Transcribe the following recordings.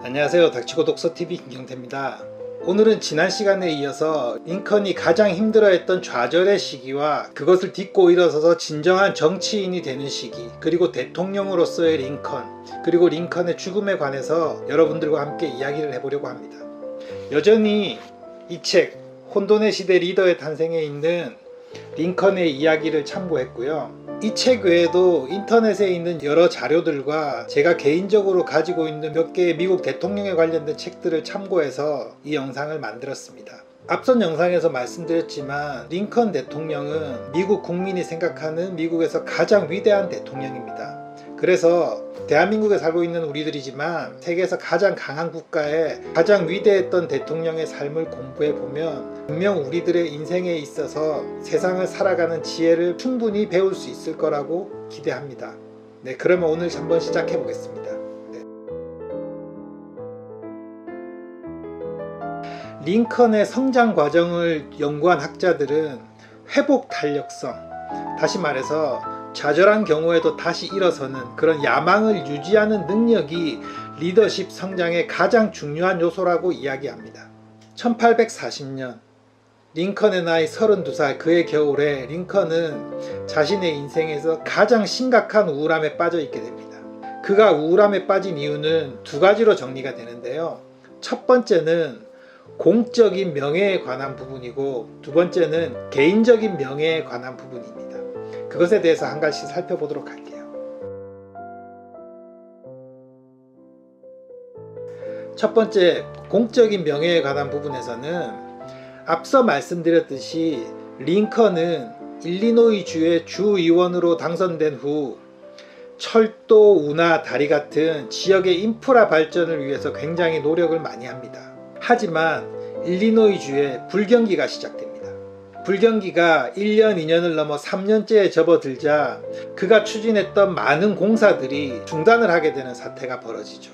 안녕하세요. 닥치고 독서TV 김경태입니다. 오늘은 지난 시간에 이어서 링컨이 가장 힘들어했던 좌절의 시기와 그것을 딛고 일어서서 진정한 정치인이 되는 시기, 그리고 대통령으로서의 링컨, 그리고 링컨의 죽음에 관해서 여러분들과 함께 이야기를 해보려고 합니다. 여전히 이 책 혼돈의 시대 리더의 탄생에 있는 링컨의 이야기를 참고했고요. 이 책 외에도 인터넷에 있는 여러 자료들과 제가 개인적으로 가지고 있는 몇 개의 미국 대통령에 관련된 책들을 참고해서 이 영상을 만들었습니다. 앞선 영상에서 말씀드렸지만 링컨 대통령은 미국 국민이 생각하는 미국에서 가장 위대한 대통령입니다. 그래서 대한민국에 살고 있는 우리들이지만 세계에서 가장 강한 국가에 가장 위대했던 대통령의 삶을 공부해 보면 분명 우리들의 인생에 있어서 세상을 살아가는 지혜를 충분히 배울 수 있을 거라고 기대합니다. 네, 그러면 오늘 한번 시작해 보겠습니다. 링컨의 성장 과정을 연구한 학자들은 회복 탄력성, 다시 말해서 좌절한 경우에도 다시 일어서는 그런 야망을 유지하는 능력이 리더십 성장의 가장 중요한 요소라고 이야기합니다. 1840년 링컨의 나이 32살 그의 겨울에 링컨은 자신의 인생에서 가장 심각한 우울함에 빠져 있게 됩니다. 그가 우울함에 빠진 이유는 두 가지로 정리가 되는데요. 첫 번째는 공적인 명예에 관한 부분이고, 두 번째는 개인적인 명예에 관한 부분입니다. 그것에 대해서 한 가지 살펴보도록 할게요. 첫 번째, 공적인 명예에 관한 부분에서는 앞서 말씀드렸듯이 링컨은 일리노이주의 주의원으로 당선된 후 철도, 운하, 다리 같은 지역의 인프라 발전을 위해서 굉장히 노력을 많이 합니다. 하지만 일리노이주에 불경기가 시작됩니다. 불경기가 1년, 2년을 넘어 3년째에 접어들자 그가 추진했던 많은 공사들이 중단을 하게 되는 사태가 벌어지죠.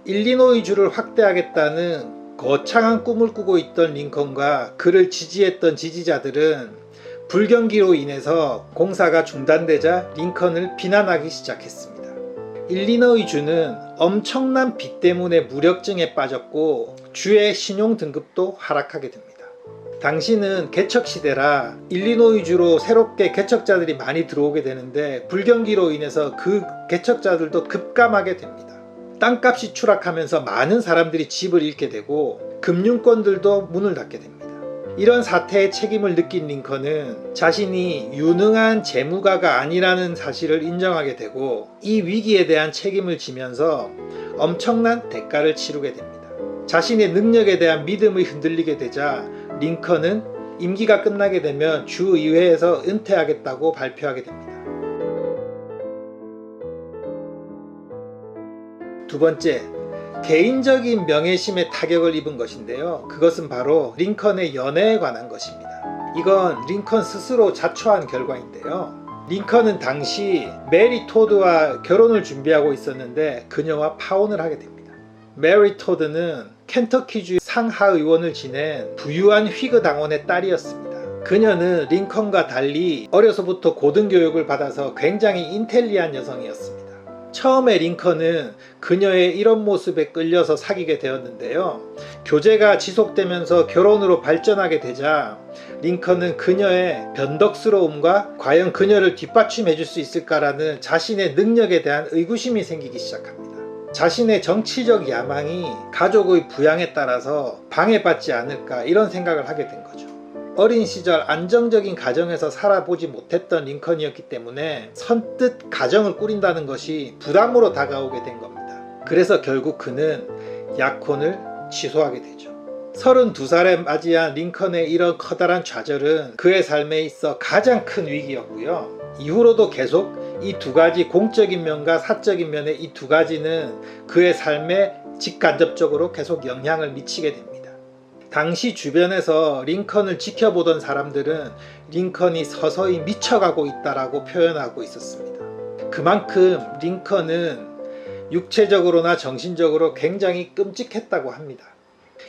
일리노이주를 확대하겠다는 거창한 꿈을 꾸고 있던 링컨과 그를 지지했던 지지자들은 불경기로 인해서 공사가 중단되자 링컨을 비난하기 시작했습니다. 일리노이주는 엄청난 빚 때문에 무력증에 빠졌고 주의 신용 등급도 하락하게 됩니다. 당시는 개척시대라 일리노이주로 새롭게 개척자들이 많이 들어오게 되는데 불경기로 인해서 그 개척자들도 급감하게 됩니다. 땅값이 추락하면서 많은 사람들이 집을 잃게 되고 금융권들도 문을 닫게 됩니다. 이런 사태의 책임을 느낀 링컨은 자신이 유능한 재무가가 아니라는 사실을 인정하게 되고 이 위기에 대한 책임을 지면서 엄청난 대가를 치르게 됩니다. 자신의 능력에 대한 믿음이 흔들리게 되자 링컨은 임기가 끝나게 되면 주의회에서 은퇴하겠다고 발표하게 됩니다. 두 번째, 개인적인 명예심에 타격을 입은 것인데요. 그것은 바로 링컨의 연애에 관한 것입니다. 이건 링컨 스스로 자초한 결과인데요. 링컨은 당시 메리 토드와 결혼을 준비하고 있었는데 그녀와 파혼을 하게 됩니다. 메리 토드는 켄터키주 상하의원을 지낸 부유한 휘그 당원의 딸이었습니다. 그녀는 링컨과 달리 어려서부터 고등교육을 받아서 굉장히 인텔리한 여성이었습니다. 처음에 링컨은 그녀의 이런 모습에 끌려서 사귀게 되었는데요. 교제가 지속되면서 결혼으로 발전하게 되자 링컨은 그녀의 변덕스러움과 과연 그녀를 뒷받침해 줄 수 있을까라는 자신의 능력에 대한 의구심이 생기기 시작합니다. 자신의 정치적 야망이 가족의 부양에 따라서 방해받지 않을까 이런 생각을 하게 된 거죠. 어린 시절 안정적인 가정에서 살아보지 못했던 링컨이었기 때문에 선뜻 가정을 꾸린다는 것이 부담으로 다가오게 된 겁니다. 그래서 결국 그는 약혼을 취소하게 되죠. 32살에 맞이한 링컨의 이런 커다란 좌절은 그의 삶에 있어 가장 큰 위기였고요. 이후로도 계속 이 두 가지, 공적인 면과 사적인 면의 이 두 가지는 그의 삶에 직간접적으로 계속 영향을 미치게 됩니다. 당시 주변에서 링컨을 지켜보던 사람들은 링컨이 서서히 미쳐가고 있다라고 표현하고 있었습니다. 그만큼 링컨은 육체적으로나 정신적으로 굉장히 끔찍했다고 합니다.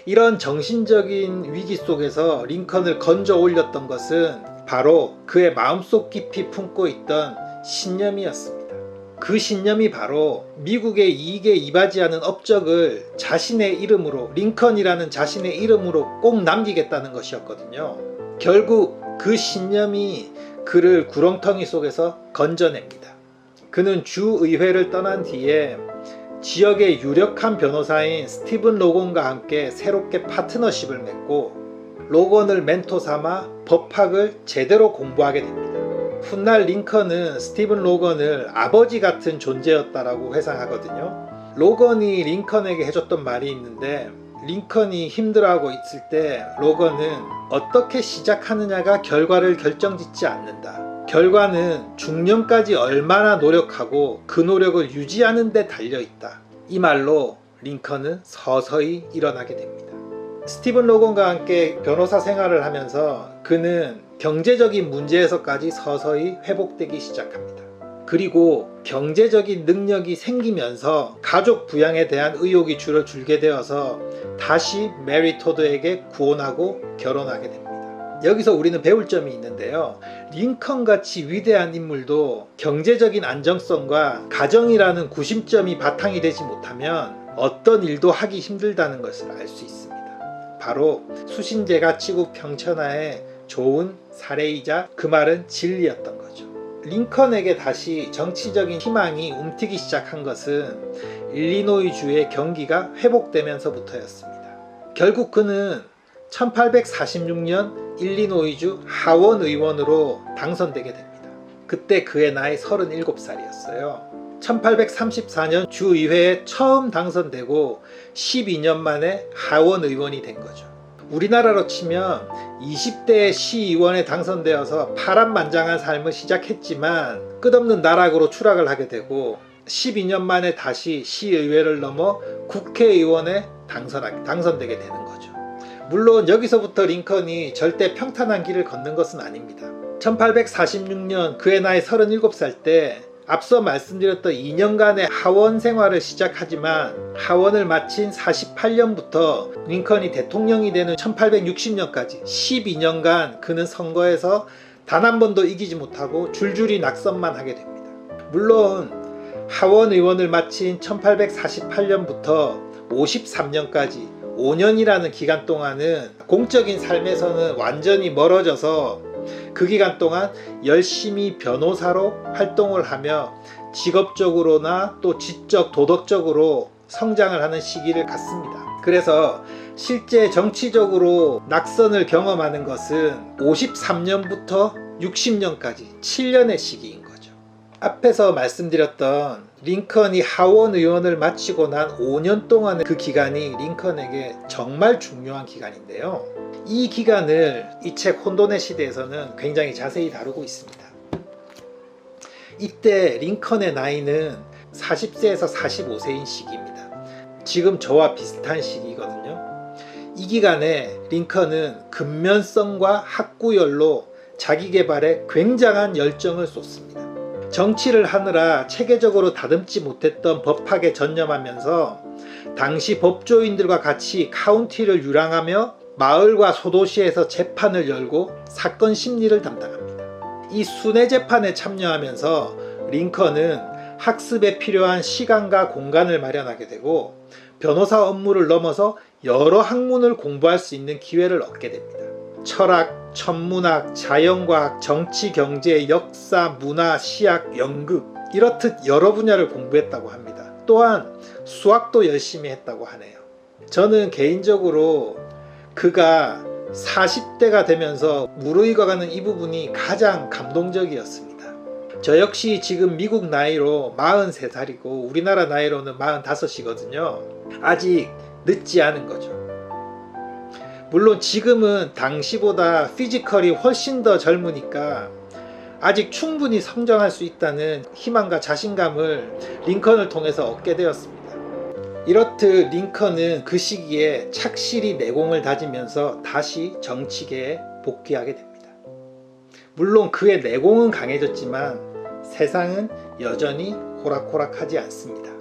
이런 정신적인 위기 속에서 링컨을 건져 올렸던 것은 바로 그의 마음속 깊이 품고 있던 신념이었습니다. 그 신념이 바로 미국의 이익에 이바지하는 업적을 자신의 이름으로, 링컨이라는 자신의 이름으로 꼭 남기겠다는 것이었거든요. 결국 그 신념이 그를 구렁텅이 속에서 건져냅니다. 그는 주의회를 떠난 뒤에 지역의 유력한 변호사인 스티븐 로건과 함께 새롭게 파트너십을 맺고 로건을 멘토 삼아 법학을 제대로 공부하게 됩니다. 훗날 링컨은 스티븐 로건을 아버지 같은 존재였다라고 회상하거든요. 로건이 링컨에게 해줬던 말이 있는데, 링컨이 힘들어하고 있을 때 로건은 어떻게 시작하느냐가 결과를 결정짓지 않는다. 결과는 중년까지 얼마나 노력하고 그 노력을 유지하는 데 달려있다. 이 말로 링컨은 서서히 일어나게 됩니다. 스티븐 로건과 함께 변호사 생활을 하면서 그는 경제적인 문제에서까지 서서히 회복되기 시작합니다. 그리고 경제적인 능력이 생기면서 가족 부양에 대한 의욕이 줄게 되어서 다시 메리 토드에게 구원하고 결혼하게 됩니다. 여기서 우리는 배울 점이 있는데요. 링컨같이 위대한 인물도 경제적인 안정성과 가정이라는 구심점이 바탕이 되지 못하면 어떤 일도 하기 힘들다는 것을 알 수 있습니다. 바로 수신제가 치고 평천하의 좋은 사례이자 그 말은 진리였던 거죠. 링컨에게 다시 정치적인 희망이 움트기 시작한 것은 일리노이주의 경기가 회복되면서부터였습니다. 결국 그는 1846년 일리노이주 하원 의원으로 당선되게 됩니다. 그때 그의 나이 37살이었어요. 1834년 주의회에 처음 당선되고 12년 만에 하원 의원이 된 거죠. 우리나라로 치면 20대에 시의원에 당선되어서 파란만장한 삶을 시작했지만 끝없는 나락으로 추락을 하게 되고 12년 만에 다시 시의회를 넘어 국회의원에 당선되게 되는 거죠. 물론 여기서부터 링컨이 절대 평탄한 길을 걷는 것은 아닙니다. 1846년 그의 나이 37살 때 앞서 말씀드렸던 2년간의 하원 생활을 시작하지만 하원을 마친 48년부터 링컨이 대통령이 되는 1860년까지 12년간 그는 선거에서 단 한 번도 이기지 못하고 줄줄이 낙선만 하게 됩니다. 물론 하원 의원을 마친 1848년부터 53년까지 5년이라는 기간 동안은 공적인 삶에서는 완전히 멀어져서 그 기간 동안 열심히 변호사로 활동을 하며 직업적으로나 또 지적 도덕적으로 성장을 하는 시기를 갖습니다. 그래서 실제 정치적으로 낙선을 경험하는 것은 53년부터 60년까지 7년의 시기인 거죠. 앞에서 말씀드렸던 링컨이 하원 의원을 마치고 난 5년 동안의 그 기간이 링컨에게 정말 중요한 기간인데요. 이 기간을 이 책 혼돈의 시대에서는 굉장히 자세히 다루고 있습니다. 이때 링컨의 나이는 40세에서 45세인 시기입니다. 지금 저와 비슷한 시기거든요. 이 기간에 링컨은 근면성과 학구열로 자기 개발에 굉장한 열정을 쏟습니다. 정치를 하느라 체계적으로 다듬지 못했던 법학에 전념하면서 당시 법조인들과 같이 카운티를 유랑하며 마을과 소도시에서 재판을 열고 사건 심리를 담당합니다. 이 순회 재판에 참여하면서 링컨은 학습에 필요한 시간과 공간을 마련하게 되고 변호사 업무를 넘어서 여러 학문을 공부할 수 있는 기회를 얻게 됩니다. 철학, 천문학, 자연과학, 정치, 경제, 역사, 문화, 시학, 연극 이렇듯 여러 분야를 공부했다고 합니다. 또한 수학도 열심히 했다고 하네요. 저는 개인적으로 그가 40대가 되면서 무르익어가는 이 부분이 가장 감동적이었습니다. 저 역시 지금 미국 나이로 43살이고 우리나라 나이로는 45이거든요. 아직 늦지 않은 거죠. 물론 지금은 당시보다 피지컬이 훨씬 더 젊으니까 아직 충분히 성장할 수 있다는 희망과 자신감을 링컨을 통해서 얻게 되었습니다. 이렇듯 링컨은 그 시기에 착실히 내공을 다지면서 다시 정치계에 복귀하게 됩니다. 물론 그의 내공은 강해졌지만 세상은 여전히 호락호락하지 않습니다.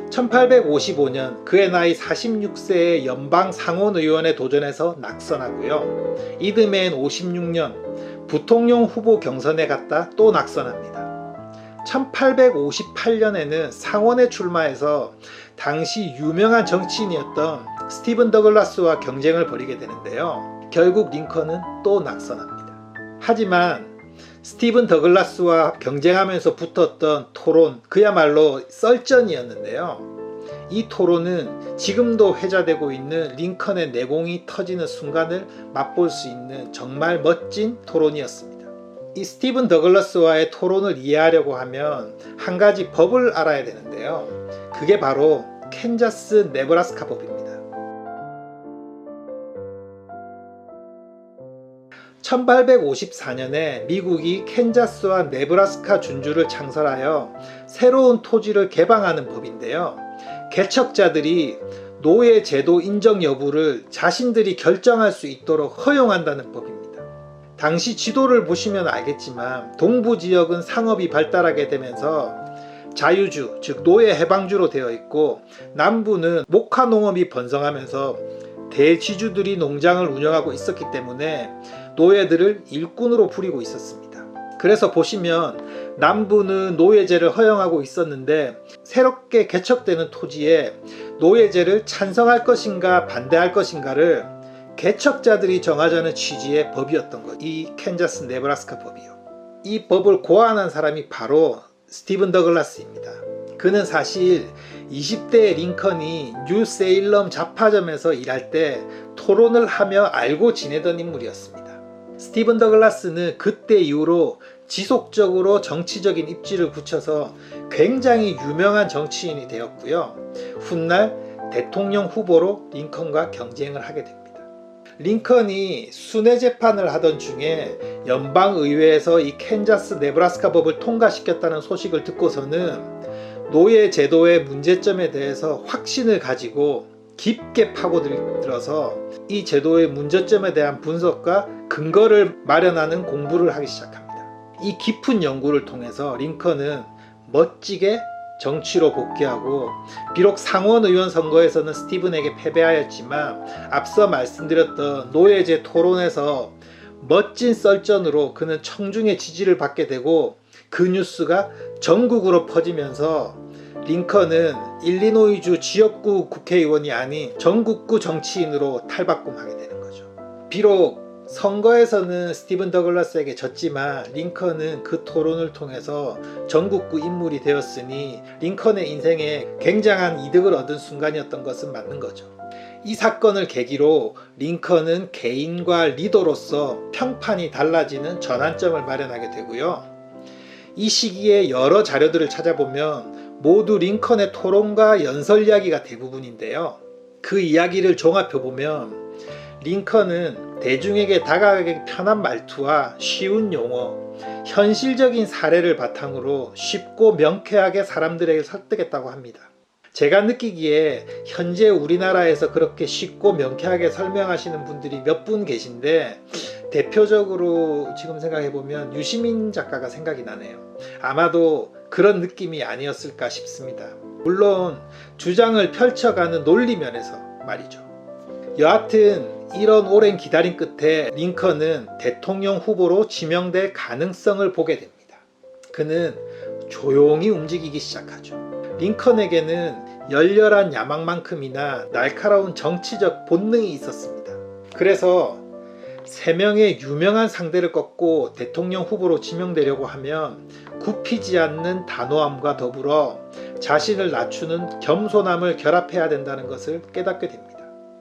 1855년 그의 나이 46세에 연방 상원의원에 도전해서 낙선하고요. 이듬해인 56년 부통령 후보 경선에 갔다 또 낙선합니다. 1858년에는 상원에 출마해서 당시 유명한 정치인이었던 스티븐 더글라스와 경쟁을 벌이게 되는데요. 결국 링컨은 또 낙선합니다. 하지만 스티븐 더글라스와 경쟁하면서 붙었던 토론, 그야말로 썰전이었는데요. 이 토론은 지금도 회자되고 있는 링컨의 내공이 터지는 순간을 맛볼 수 있는 정말 멋진 토론이었습니다. 이 스티븐 더글라스와의 토론을 이해하려고 하면 한 가지 법을 알아야 되는데요. 그게 바로 캔자스 네브라스카 법입니다. 1854년에 미국이 캔자스와 네브라스카 준주를 창설하여 새로운 토지를 개방하는 법인데요. 개척자들이 노예 제도 인정 여부를 자신들이 결정할 수 있도록 허용한다는 법입니다. 당시 지도를 보시면 알겠지만 동부 지역은 상업이 발달하게 되면서 자유주, 즉 노예 해방주로 되어 있고, 남부는 목화 농업이 번성하면서 대지주들이 농장을 운영하고 있었기 때문에 노예들을 일꾼으로 부리고 있었습니다. 그래서 보시면 남부는 노예제를 허용하고 있었는데, 새롭게 개척되는 토지에 노예제를 찬성할 것인가 반대할 것인가를 개척자들이 정하자는 취지의 법이었던 것. 이 캔자스 네브라스카 법이요. 이 법을 고안한 사람이 바로 스티븐 더글라스입니다. 그는 사실 20대 링컨이 뉴세일럼 잡화점에서 일할 때 토론을 하며 알고 지내던 인물이었습니다. 스티븐 더글라스는 그때 이후로 지속적으로 정치적인 입지를 굳혀서 굉장히 유명한 정치인이 되었고요. 훗날 대통령 후보로 링컨과 경쟁을 하게 됩니다. 링컨이 순회 재판을 하던 중에 연방의회에서 이 캔자스 네브라스카 법을 통과시켰다는 소식을 듣고서는 노예 제도의 문제점에 대해서 확신을 가지고 깊게 파고들어서 이 제도의 문제점에 대한 분석과 근거를 마련하는 공부를 하기 시작합니다. 이 깊은 연구를 통해서 링컨은 멋지게 정치로 복귀하고, 비록 상원의원 선거에서는 스티븐에게 패배하였지만 앞서 말씀드렸던 노예제 토론에서 멋진 썰전으로 그는 청중의 지지를 받게 되고, 그 뉴스가 전국으로 퍼지면서 링컨은 일리노이주 지역구 국회의원이 아닌 전국구 정치인으로 탈바꿈하게 되는 거죠. 비록 선거에서는 스티븐 더글라스에게 졌지만 링컨은 그 토론을 통해서 전국구 인물이 되었으니 링컨의 인생에 굉장한 이득을 얻은 순간이었던 것은 맞는 거죠. 이 사건을 계기로 링컨은 개인과 리더로서 평판이 달라지는 전환점을 마련하게 되고요. 이 시기에 여러 자료들을 찾아보면 모두 링컨의 토론과 연설 이야기가 대부분인데요. 그 이야기를 종합해보면 링컨은 대중에게 다가가기 편한 말투와 쉬운 용어, 현실적인 사례를 바탕으로 쉽고 명쾌하게 사람들에게 설득했다고 합니다. 제가 느끼기에 현재 우리나라에서 그렇게 쉽고 명쾌하게 설명하시는 분들이 몇 분 계신데, 대표적으로 지금 생각해보면 유시민 작가가 생각이 나네요. 아마도 그런 느낌이 아니었을까 싶습니다. 물론 주장을 펼쳐가는 논리 면에서 말이죠. 여하튼 이런 오랜 기다림 끝에 링컨은 대통령 후보로 지명될 가능성을 보게 됩니다. 그는 조용히 움직이기 시작하죠. 링컨에게는 열렬한 야망만큼이나 날카로운 정치적 본능이 있었습니다. 그래서 3명의 유명한 상대를 꺾고 대통령 후보로 지명되려고 하면 굽히지 않는 단호함과 더불어 자신을 낮추는 겸손함을 결합해야 된다는 것을 깨닫게 됩니다.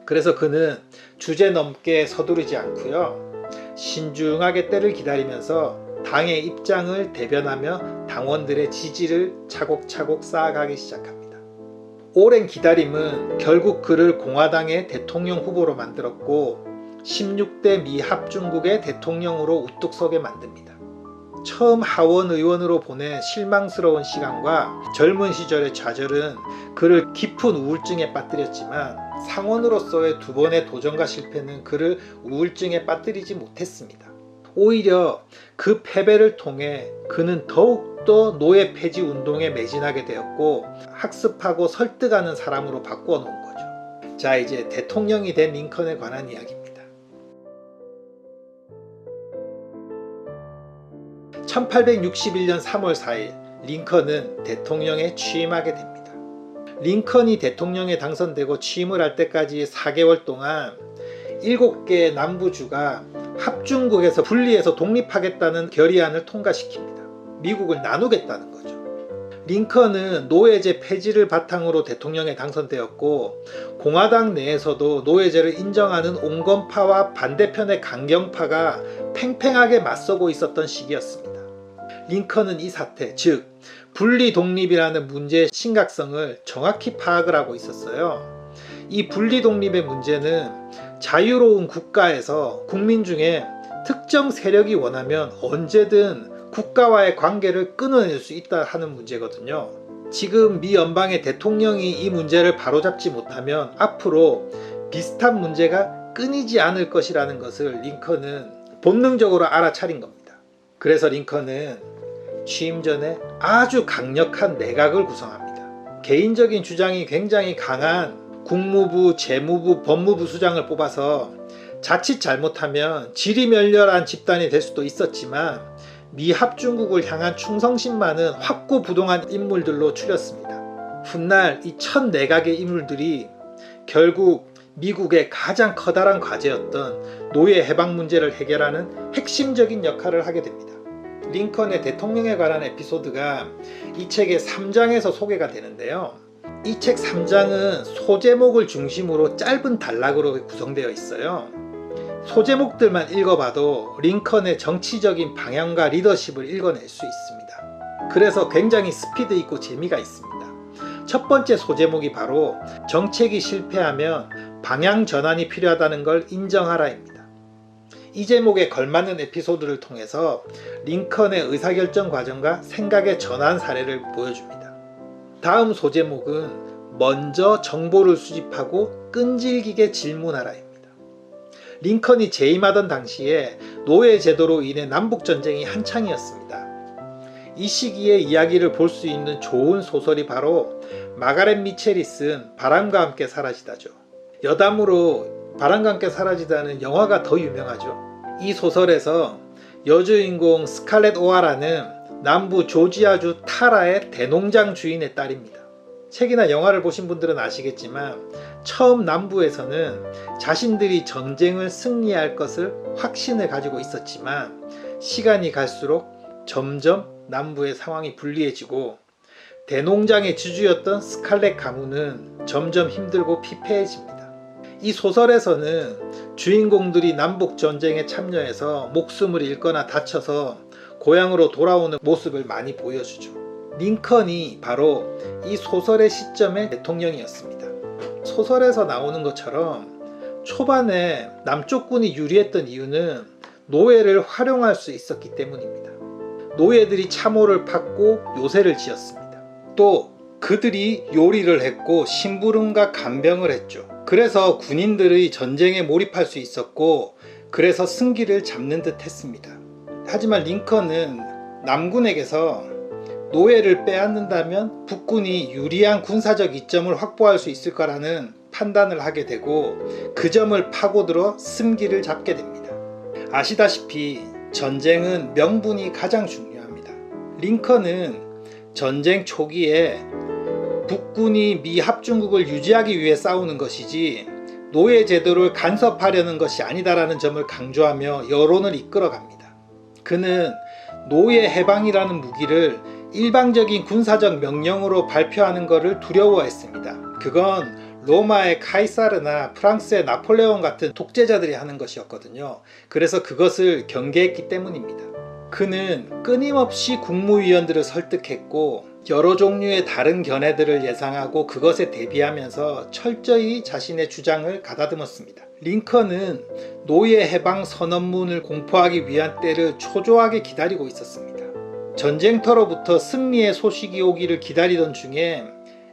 그래서 그는 주제넘게 서두르지 않고요, 신중하게 때를 기다리면서 당의 입장을 대변하며 당원들의 지지를 차곡차곡 쌓아가기 시작합니다. 오랜 기다림은 결국 그를 공화당의 대통령 후보로 만들었고 16대 미 합중국의 대통령으로 우뚝 서게 만듭니다. 처음 하원 의원으로 보낸 실망스러운 시간과 젊은 시절의 좌절은 그를 깊은 우울증에 빠뜨렸지만 상원으로서의 2번의 도전과 실패는 그를 우울증에 빠뜨리지 못했습니다. 오히려 그 패배를 통해 그는 더욱더 노예 폐지 운동에 매진하게 되었고 학습하고 설득하는 사람으로 바꾸어 놓은 거죠. 자, 이제 대통령이 된 링컨에 관한 이야기입니다. 1861년 3월 4일 링컨은 대통령에 취임하게 됩니다. 링컨이 대통령에 당선되고 취임을 할 때까지 4개월 동안 7개 남부주가 합중국에서 분리해서 독립하겠다는 결의안을 통과시킵니다. 미국을 나누겠다는 거죠. 링컨은 노예제 폐지를 바탕으로 대통령에 당선되었고, 공화당 내에서도 노예제를 인정하는 온건파와 반대편의 강경파가 팽팽하게 맞서고 있었던 시기였습니다. 링컨은 이 사태, 즉 분리 독립이라는 문제의 심각성을 정확히 파악을 하고 있었어요. 이 분리 독립의 문제는 자유로운 국가에서 국민 중에 특정 세력이 원하면 언제든 국가와의 관계를 끊어낼 수 있다 하는 문제거든요. 지금 미 연방의 대통령이 이 문제를 바로잡지 못하면 앞으로 비슷한 문제가 끊이지 않을 것이라는 것을 링컨은 본능적으로 알아차린 겁니다. 그래서 링컨은 취임 전에 아주 강력한 내각을 구성합니다. 개인적인 주장이 굉장히 강한 국무부, 재무부, 법무부 수장을 뽑아서 자칫 잘못하면 지리멸렬한 집단이 될 수도 있었지만 미 합중국을 향한 충성심 많은 확고부동한 인물들로 추렸습니다. 훗날 이 첫 내각의 인물들이 결국 미국의 가장 커다란 과제였던 노예 해방 문제를 해결하는 핵심적인 역할을 하게 됩니다. 링컨의 대통령에 관한 에피소드가 이 책의 3장에서 소개가 되는데요. 이 책 3장은 소제목을 중심으로 짧은 단락으로 구성되어 있어요. 소제목들만 읽어봐도 링컨의 정치적인 방향과 리더십을 읽어낼 수 있습니다. 그래서 굉장히 스피드 있고 재미가 있습니다. 첫 번째 소제목이 바로 정책이 실패하면 방향 전환이 필요하다는 걸 인정하라입니다. 이 제목에 걸맞는 에피소드를 통해서 링컨의 의사결정 과정과 생각의 전환 사례를 보여줍니다. 다음 소제목은 먼저 정보를 수집하고 끈질기게 질문하라입니다. 링컨이 재임하던 당시에 노예 제도로 인해 남북전쟁이 한창이었습니다. 이 시기의 이야기를 볼 수 있는 좋은 소설이 바로 마가렛 미첼이 쓴 바람과 함께 사라지다죠. 여담으로 바람과 함께 사라지다는 영화가 더 유명하죠. 이 소설에서 여주인공 스칼렛 오하라는 남부 조지아주 타라의 대농장 주인의 딸입니다. 책이나 영화를 보신 분들은 아시겠지만 처음 남부에서는 자신들이 전쟁을 승리할 것을 확신을 가지고 있었지만 시간이 갈수록 점점 남부의 상황이 불리해지고 대농장의 주주였던 스칼렛 가문은 점점 힘들고 피폐해집니다. 이 소설에서는 주인공들이 남북전쟁에 참여해서 목숨을 잃거나 다쳐서 고향으로 돌아오는 모습을 많이 보여주죠. 링컨이 바로 이 소설의 시점의 대통령이었습니다. 소설에서 나오는 것처럼 초반에 남쪽군이 유리했던 이유는 노예를 활용할 수 있었기 때문입니다. 노예들이 참호를 팠고 요새를 지었습니다. 또 그들이 요리를 했고 심부름과 간병을 했죠. 그래서 군인들의 전쟁에 몰입할 수 있었고 그래서 승기를 잡는 듯 했습니다. 하지만 링컨은 남군에게서 노예를 빼앗는다면 북군이 유리한 군사적 이점을 확보할 수 있을 거라는 판단을 하게 되고 그 점을 파고들어 승기를 잡게 됩니다. 아시다시피 전쟁은 명분이 가장 중요합니다. 링컨은 전쟁 초기에 북군이 미 합중국을 유지하기 위해 싸우는 것이지 노예 제도를 간섭하려는 것이 아니다라는 점을 강조하며 여론을 이끌어갑니다. 그는 노예 해방이라는 무기를 일방적인 군사적 명령으로 발표하는 것을 두려워했습니다. 그건 로마의 카이사르나 프랑스의 나폴레옹 같은 독재자들이 하는 것이었거든요. 그래서 그것을 경계했기 때문입니다. 그는 끊임없이 국무위원들을 설득했고 여러 종류의 다른 견해들을 예상하고 그것에 대비하면서 철저히 자신의 주장을 가다듬었습니다. 링컨은 노예 해방 선언문을 공포하기 위한 때를 초조하게 기다리고 있었습니다. 전쟁터로부터 승리의 소식이 오기를 기다리던 중에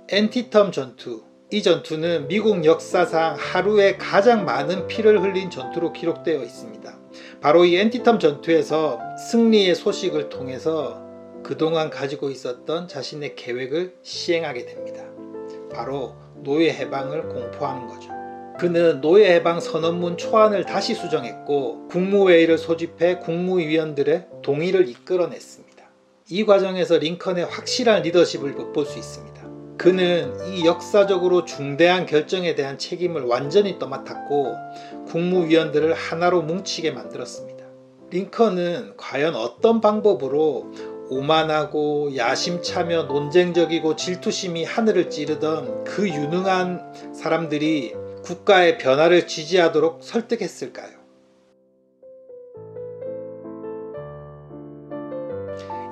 엔티텀 전투, 이 전투는 미국 역사상 하루에 가장 많은 피를 흘린 전투로 기록되어 있습니다. 바로 이 엔티텀 전투에서 승리의 소식을 통해서 그동안 가지고 있었던 자신의 계획을 시행하게 됩니다. 바로 노예 해방을 공포하는 거죠. 그는 노예 해방 선언문 초안을 다시 수정했고 국무회의를 소집해 국무위원들의 동의를 이끌어냈습니다. 이 과정에서 링컨의 확실한 리더십을 엿볼 수 있습니다. 그는 이 역사적으로 중대한 결정에 대한 책임을 완전히 떠맡았고 국무위원들을 하나로 뭉치게 만들었습니다. 링컨은 과연 어떤 방법으로 오만하고 야심차며 논쟁적이고 질투심이 하늘을 찌르던 그 유능한 사람들이 국가의 변화를 지지하도록 설득했을까요?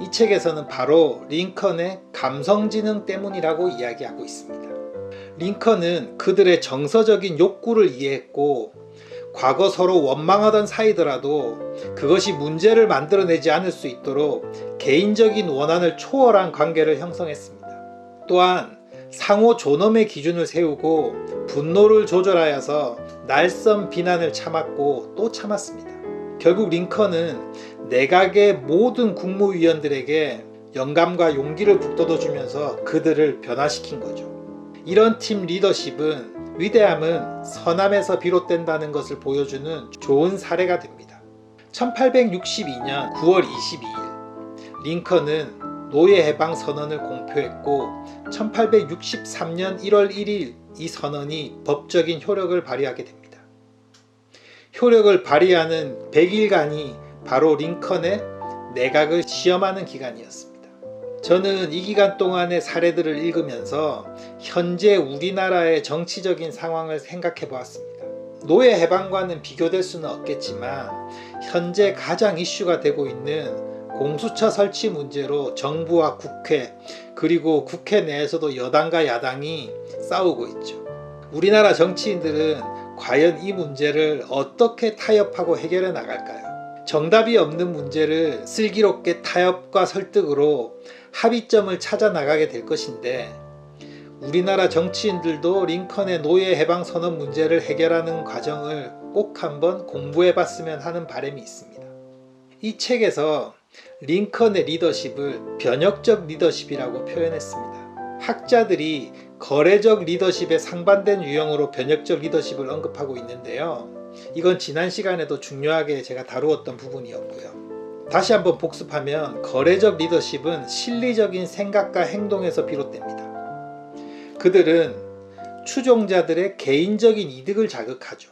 이 책에서는 바로 링컨의 감성지능 때문이라고 이야기하고 있습니다. 링컨은 그들의 정서적인 욕구를 이해했고 과거 서로 원망하던 사이더라도 그것이 문제를 만들어내지 않을 수 있도록 개인적인 원한을 초월한 관계를 형성했습니다. 또한 상호 존엄의 기준을 세우고 분노를 조절하여서 날선 비난을 참았고 또 참았습니다. 결국 링컨은 내각의 모든 국무위원들에게 영감과 용기를 북돋워주면서 그들을 변화시킨 거죠. 이런 팀 리더십은 위대함은 선함에서 비롯된다는 것을 보여주는 좋은 사례가 됩니다. 1862년 9월 22일 링컨은 노예 해방 선언을 공표했고 1863년 1월 1일 이 선언이 법적인 효력을 발휘하게 됩니다. 효력을 발휘하는 100일간이 바로 링컨의 내각을 시험하는 기간이었습니다. 저는 이 기간 동안의 사례들을 읽으면서 현재 우리나라의 정치적인 상황을 생각해 보았습니다. 노예 해방과는 비교될 수는 없겠지만 현재 가장 이슈가 되고 있는 공수처 설치 문제로 정부와 국회 그리고 국회 내에서도 여당과 야당이 싸우고 있죠. 우리나라 정치인들은 과연 이 문제를 어떻게 타협하고 해결해 나갈까요? 정답이 없는 문제를 슬기롭게 타협과 설득으로 합의점을 찾아 나가게 될 것인데 우리나라 정치인들도 링컨의 노예 해방 선언 문제를 해결하는 과정을 꼭 한번 공부해 봤으면 하는 바람이 있습니다. 이 책에서 링컨의 리더십을 변혁적 리더십이라고 표현했습니다. 학자들이 거래적 리더십에 상반된 유형으로 변혁적 리더십을 언급하고 있는데요. 이건 지난 시간에도 중요하게 제가 다루었던 부분이었고요. 다시 한번 복습하면 거래적 리더십은 실리적인 생각과 행동에서 비롯됩니다. 그들은 추종자들의 개인적인 이득을 자극하죠.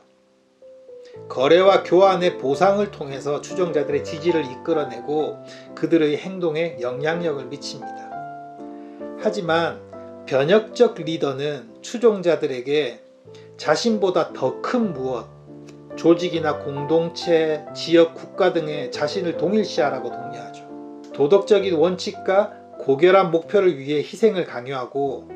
거래와 교환의 보상을 통해서 추종자들의 지지를 이끌어내고 그들의 행동에 영향력을 미칩니다. 하지만 변혁적 리더는 추종자들에게 자신보다 더 큰 무엇, 조직이나 공동체, 지역, 국가 등의 자신을 동일시하라고 독려하죠. 도덕적인 원칙과 고결한 목표를 위해 희생을 강요하고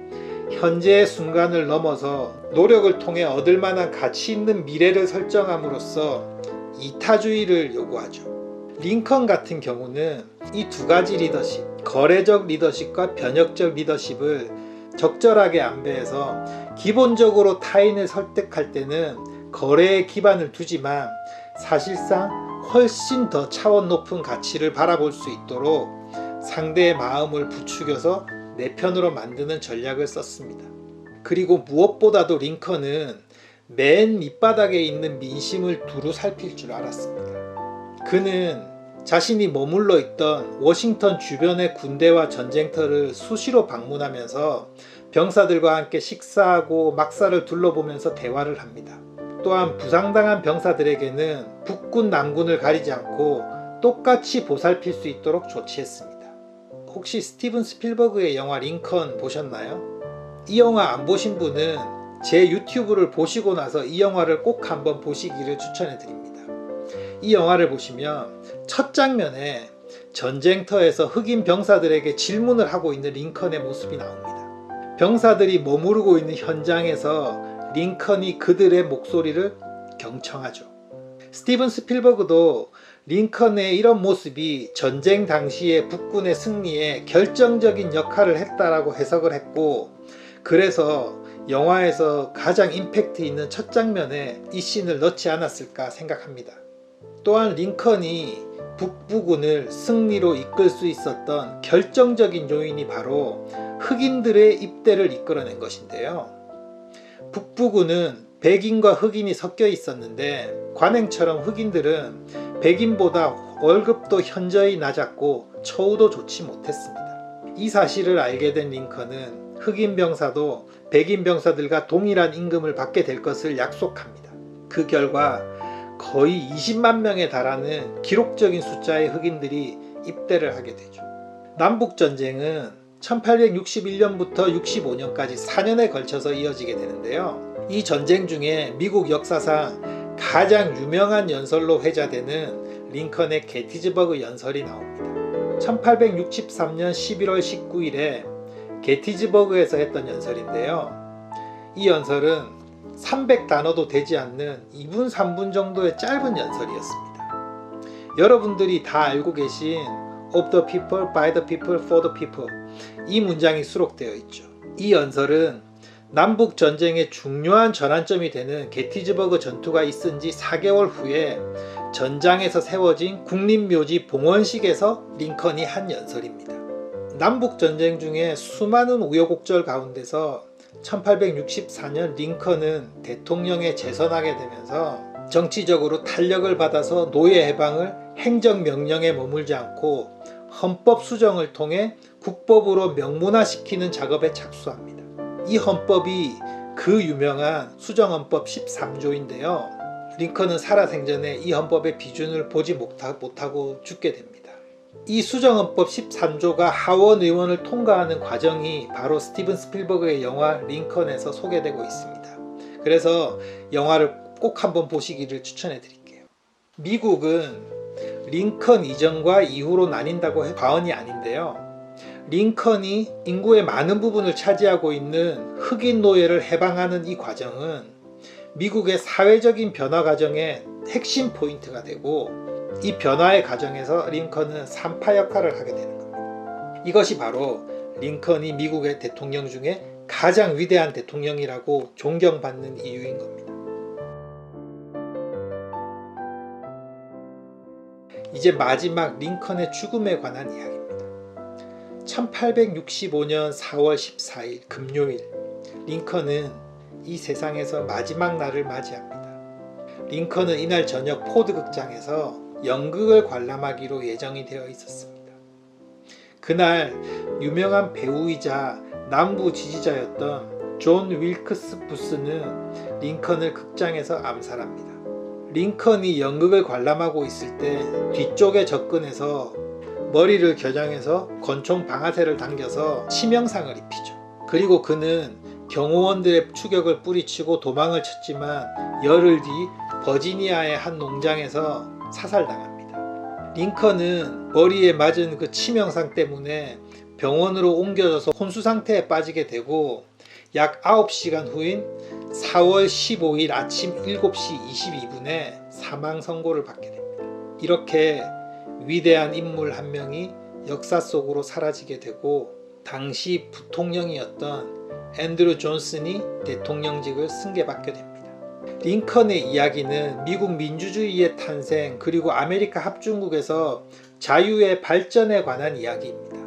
현재의 순간을 넘어서 노력을 통해 얻을 만한 가치 있는 미래를 설정함으로써 이타주의를 요구하죠. 링컨 같은 경우는 이 두 가지 리더십, 거래적 리더십과 변혁적 리더십을 적절하게 안배해서 기본적으로 타인을 설득할 때는 거래에 기반을 두지만 사실상 훨씬 더 차원 높은 가치를 바라볼 수 있도록 상대의 마음을 부추겨서 내 편으로 만드는 전략을 썼습니다. 그리고 무엇보다도 링컨은 맨 밑바닥에 있는 민심을 두루 살필 줄 알았습니다. 그는 자신이 머물러 있던 워싱턴 주변의 군대와 전쟁터를 수시로 방문하면서 병사들과 함께 식사하고 막사를 둘러보면서 대화를 합니다. 또한 부상당한 병사들에게는 북군 남군을 가리지 않고 똑같이 보살필 수 있도록 조치했습니다. 혹시 스티븐 스필버그의 영화 링컨 보셨나요? 이 영화 안 보신 분은 제 유튜브를 보시고 나서 이 영화를 꼭 한번 보시기를 추천해 드립니다. 이 영화를 보시면 첫 장면에 전쟁터에서 흑인 병사들에게 질문을 하고 있는 링컨의 모습이 나옵니다. 병사들이 머무르고 있는 현장에서 링컨이 그들의 목소리를 경청하죠. 스티븐 스필버그도 링컨의 이런 모습이 전쟁 당시의 북군의 승리에 결정적인 역할을 했다라고 해석을 했고, 그래서 영화에서 가장 임팩트 있는 첫 장면에 이 씬을 넣지 않았을까 생각합니다. 또한 링컨이 북부군을 승리로 이끌 수 있었던 결정적인 요인이 바로 흑인들의 입대를 이끌어낸 것인데요. 북부군은 백인과 흑인이 섞여 있었는데 관행처럼 흑인들은 백인보다 월급도 현저히 낮았고 처우도 좋지 못했습니다. 이 사실을 알게 된 링컨은 흑인 병사도 백인 병사들과 동일한 임금을 받게 될 것을 약속합니다. 그 결과 거의 20만 명에 달하는 기록적인 숫자의 흑인들이 입대를 하게 되죠. 남북전쟁은 1861년부터 65년까지 4년에 걸쳐서 이어지게 되는데요. 이 전쟁 중에 미국 역사상 가장 유명한 연설로 회자되는 링컨의 게티즈버그 연설이 나옵니다. 1863년 11월 19일에 게티즈버그에서 했던 연설인데요. 이 연설은 300단어도 되지 않는 2분 3분 정도의 짧은 연설이었습니다. 여러분들이 다 알고 계신 of the people, by the people, for the people, 이 문장이 수록되어 있죠. 이 연설은 남북 전쟁의 중요한 전환점이 되는 게티즈버그 전투가 있은 지 4개월 후에 전장에서 세워진 국립묘지 봉헌식에서 링컨이 한 연설입니다. 남북 전쟁 중에 수많은 우여곡절 가운데서 1864년 링컨은 대통령에 재선하게 되면서 정치적으로 탄력을 받아서 노예 해방을 행정명령에 머물지 않고 헌법 수정을 통해 국법으로 명문화시키는 작업에 착수합니다. 이 헌법이 그 유명한 수정헌법 13조인데요. 링컨은 살아생전에 이 헌법의 비준을 보지 못하고 죽게 됩니다. 이 수정헌법 13조가 하원 의원을 통과하는 과정이 바로 스티븐 스필버그의 영화 링컨에서 소개되고 있습니다. 그래서 영화를 꼭 한번 보시기를 추천해 드릴게요. 미국은 링컨 이전과 이후로 나뉜다고 해도 과언이 아닌데요. 링컨이 인구의 많은 부분을 차지하고 있는 흑인 노예를 해방하는 이 과정은 미국의 사회적인 변화 과정의 핵심 포인트가 되고, 이 변화의 과정에서 링컨은 산파 역할을 하게 되는 겁니다. 이것이 바로 링컨이 미국의 대통령 중에 가장 위대한 대통령이라고 존경받는 이유인 겁니다. 이제 마지막 링컨의 죽음에 관한 이야기입니다. 1865년 4월 14일 금요일, 링컨은 이 세상에서 마지막 날을 맞이합니다. 링컨은 이날 저녁 포드 극장에서 연극을 관람하기로 예정이 되어 있었습니다. 그날 유명한 배우이자 남부 지지자였던 존 윌크스 부스는 링컨을 극장에서 암살합니다. 링컨이 연극을 관람하고 있을 때 뒤쪽에 접근해서 머리를 겨냥해서 권총 방아쇠를 당겨서 치명상을 입히죠. 그리고 그는 경호원들의 추격을 뿌리치고 도망을 쳤지만 열흘 뒤 버지니아의 한 농장에서 사살당합니다. 링컨은 머리에 맞은 그 치명상 때문에 병원으로 옮겨져서 혼수 상태에 빠지게 되고 약 9시간 후인 4월 15일 아침 7시 22분에 사망 선고를 받게 됩니다. 이렇게 위대한 인물 한 명이 역사 속으로 사라지게 되고, 당시 부통령이었던 앤드루 존슨이 대통령직을 승계받게 됩니다. 링컨의 이야기는 미국 민주주의의 탄생 그리고 아메리카 합중국에서 자유의 발전에 관한 이야기입니다.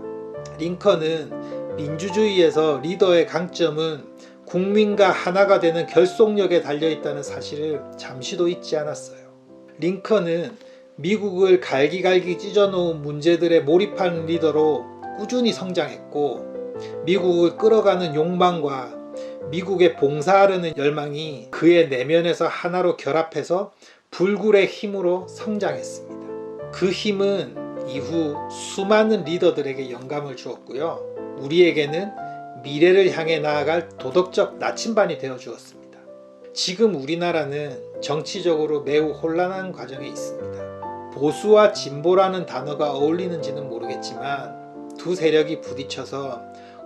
링컨은 민주주의에서 리더의 강점은 국민과 하나가 되는 결속력에 달려있다는 사실을 잠시도 잊지 않았어요. 링컨은 미국을 갈기갈기 찢어놓은 문제들에 몰입하는 리더로 꾸준히 성장했고, 미국을 끌어가는 욕망과 미국에 봉사하려는 열망이 그의 내면에서 하나로 결합해서 불굴의 힘으로 성장했습니다. 그 힘은 이후 수많은 리더들에게 영감을 주었고요. 우리에게는 미래를 향해 나아갈 도덕적 나침반이 되어 주었습니다. 지금 우리나라는 정치적으로 매우 혼란한 과정에 있습니다. 보수와 진보라는 단어가 어울리는지는 모르겠지만 두 세력이 부딪혀서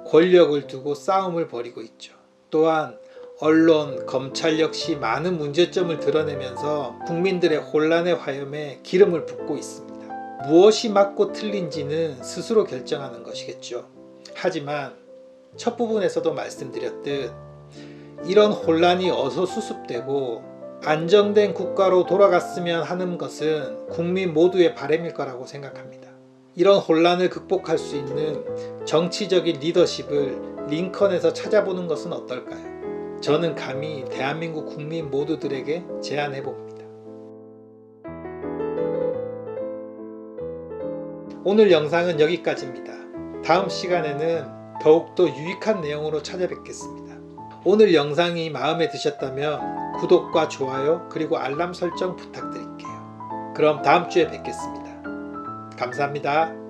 권력을 두고 싸움을 벌이고 있죠. 또한 언론, 검찰 역시 많은 문제점을 드러내면서 국민들의 혼란의 화염에 기름을 붓고 있습니다. 무엇이 맞고 틀린지는 스스로 결정하는 것이겠죠. 하지만 첫 부분에서도 말씀드렸듯 이런 혼란이 어서 수습되고 안정된 국가로 돌아갔으면 하는 것은 국민 모두의 바람일 거라고 생각합니다. 이런 혼란을 극복할 수 있는 정치적인 리더십을 링컨에서 찾아보는 것은 어떨까요? 저는 감히 대한민국 국민 모두들에게 제안해 봅니다. 오늘 영상은 여기까지입니다. 다음 시간에는 더욱더 유익한 내용으로 찾아뵙겠습니다. 오늘 영상이 마음에 드셨다면 구독과 좋아요 그리고 알람 설정 부탁드릴게요. 그럼 다음 주에 뵙겠습니다. 감사합니다.